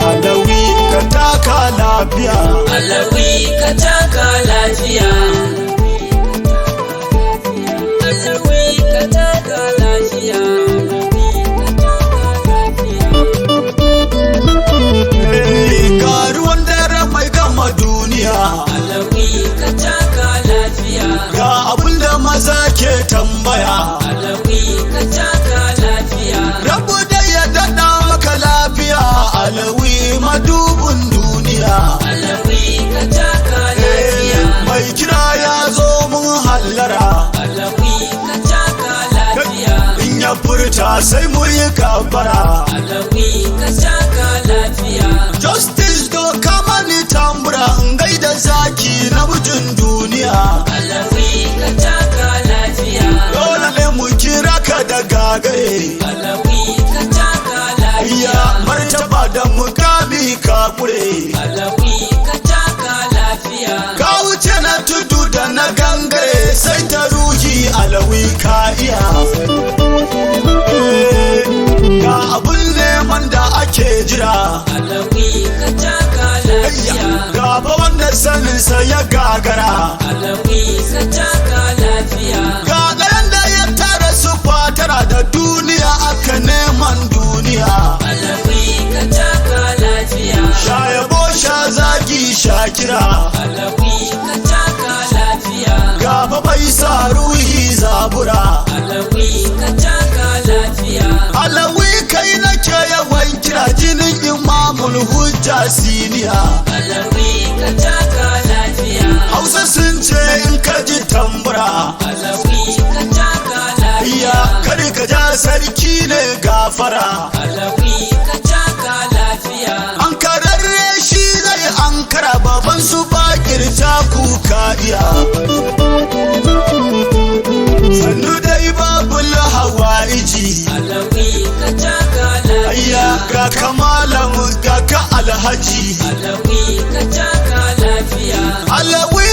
Alawy ka taka lafiya. Alawy ka taka lafiya. Ga ruwan dare mai gama duniya. Alawy ka taka lafiya. Ga abinda maza ke tambaya. Alawy ka taka lafiya. Rabu da ya daɗa maka lafiya. Alawy madubin duniya. Alawy ka taka lafiya. Mai kira ya zo mun hallara. Alawy ka taka lafiya. In ya furta sai mu yi kabara. Alawy ka taka lafiya. Justice do kama ni tambura in gaida zaki na mutum duniya. Alawy ka taka lafiya. Dole ne mu kira ka da gagaye. Alawy ka taka lafiya. Ya martaba da mukami ka kure. Alawy ka taka lafiya. Ka wuce na tudu da na gangare sai ta ruhi Alawy ka iya. Ga abun neman da ake jira. Alawy ka taka lafiya. Gaba wanda saninsa ya gagara. Alawy ka taka lafiya. Ga ɗayan da ya tara su fatara da duniya aka neman duniya. Alawy ka taka lafiya. Sha yabo sha zagi sha kira. Alawy ka taka lafiya. Gaba bai sa ruhi zabura. Alawy ka taka lafiya. Alawy kai nake yawan kira jinin imamul hujja siniya. Alawy ka taka lafiya. Hausa sun ce in ka ji tambura. Alawy ka taka lafiya. Iya kar ka ja sarki ne gafara. Alawy ka taka lafiya. An kararre shi zai ankara baban su bakir ta kuka iya. Sannu dai babul hawaiji. Alawy ka taka lafiya. Ayya ga kamalan ga ka alhaji. Alawy ka taka lafiya. Alawy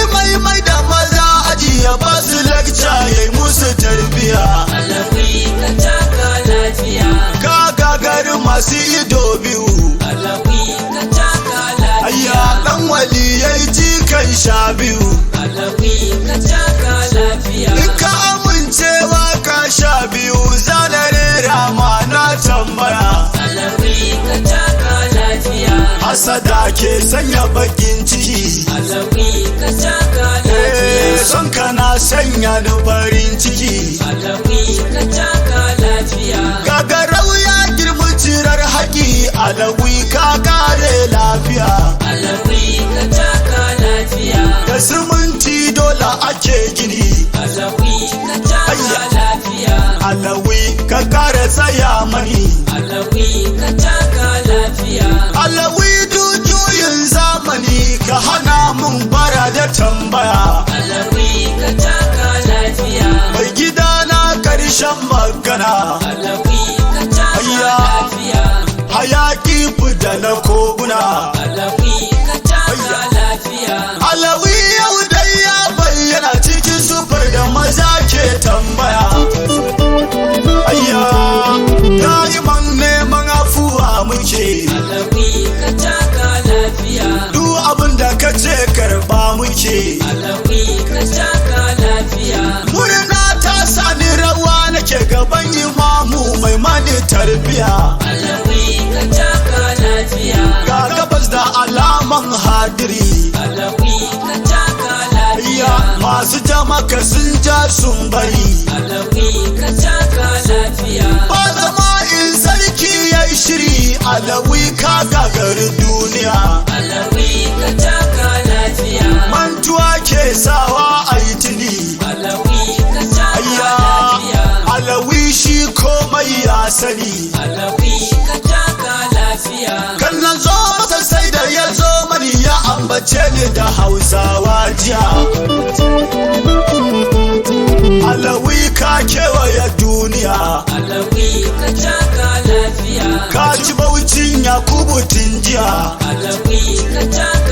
mai da maza aji ya ba su lecture yayi musu tarbiya. Alawy ka taka lafiya. Ka gagari masu ido biyu. Alawy ka taka lafiya. Ayya dan waliyai jikan sha biyu. Alawy ka taka lafiya. In ka amincewa ka sha biyu zanare ma na tambaya. Alawy ka taka lafiya. Hasada ke sanya bakin ciki. Alawy ka taka lafiya. Son kana sanya ni farin ciki. Alawy ka taka lafiya. Gagarau ya girmi cirar haƙi. Alawy ka kare lafiya. Alawy ka taka lafiya. Da siminti dole ake gini. Alawy ka taka lafiya. Alawy ka kare tsaya mani. Alawy ka taka lafiya. Alawy dujuyin zamani ka hana mun bara da tambaya. Alawy ka taka lafiya. Mai gida na karshen magana. Alawy ka taka lafiya. Hayaki fita na koguna. Alawy ka taka lafiya. Alawy yau dai ya bayyana cikin sufar da maza ke tambaya. Ayya da'iman neman afuwa muke. Alawy ka taka lafiya. Duk abin da ka ce karba muke. Alawy ka taka lafiya. Murna ta sani rawa nake gaban imamu mai mani tarbiya. Alawy ka taka lafiya. Ga gabas da alaman hadiri. Alawy ka taka lafiya. Masu jamaka sun ja sun bari. Alawy ka taka lafiya. Ba zama in sarki ya yi shiri. Alawy ka gagari duniya. Alawy ka taka lafiya. Mantuwa ke sawa a yi tuni. Alawy ka taka lafiya. Alawy shi komai ya sani. Alawy ka taka lafiya. Kan na zo masa sai da ya zo mani ya ambace ni da Hausawa jiya. Alawy ka kewaye duniya. Alawy ka taka lafiya. Ka ci baucin Yakubu tun jiya. Alawy ka taka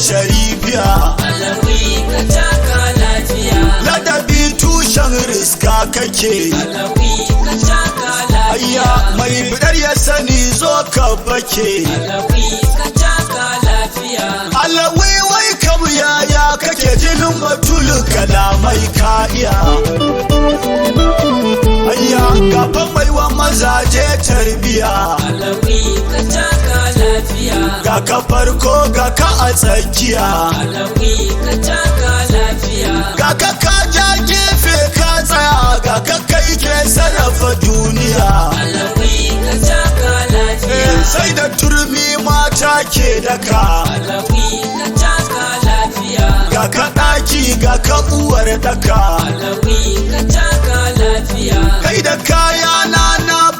Sharifiya. Alawi ka taka lafiya. Ladabi tushen riska kake. Alawi ka taka Ayya lafiya. mai bidar ya sani zo ka fake. Alawi ka taka lafiya. Alawi wai kamu yaya kake jinin batulu kalamai ka iya. Ayya gaban baiwa mazaje tarbiya. Alawi ka taka lafiya. Ga ka farko ga ka a tsakiya. Alawi ka taka lafiya. Ga ka ja gefe ka tsaya ga ka kai ke sarrafa duniya. Alawi ka taka lafiya. Sai da turmi mata ke daka. Alawi ka taka lafiya. Ga ka ɗaki ga ka uwar daka. Alawi ka taka lafiya. Kai da kaya na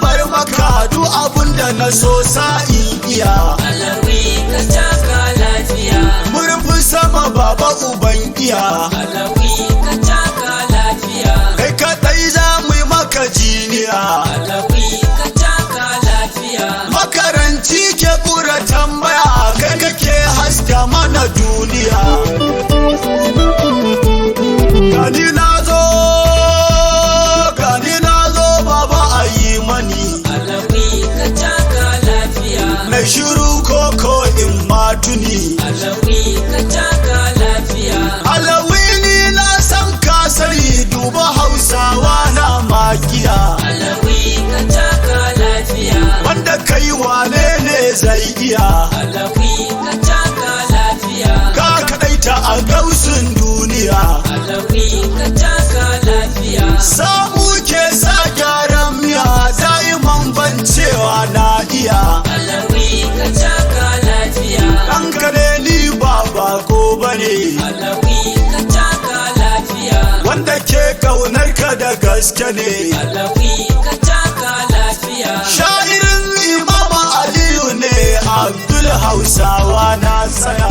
bar maka duk abun da na so sa'i iya. Alawi ka taka lafiya. Murfi sama baba uban iya. Alawi ka taka lafiya. Kai kaɗai za mu yi maka jiniya. Alawi ka taka lafiya. Makaranci ke ƙura tambaya kai kake haska mana duniya. Gani na zo baba a yi mani. Alawi ka taka lafiya. Na shiru koko in matuni. Alawi ka taka lafiya. Alawi ni na san ka sani duba Hausawa na magiya. Alawi ka taka lafiya. Wanda kai wane ne zai iya. Alawi ka taka lafiya. Ka kaɗaita a gausin duniya. Alawi ka taka lafiya. Samu ke sa gyaran miya da'iman ban cewa na iya. Alawi ka taka lafiya. Ɗanka ne ni ba bako bane. Alawi ka taka lafiya. Wanda ke kaunar ka da gaske ne. Alawi ka taka lafiya. Sha'irin Imam Aliyu ne Abdul Hausawa na tsaya.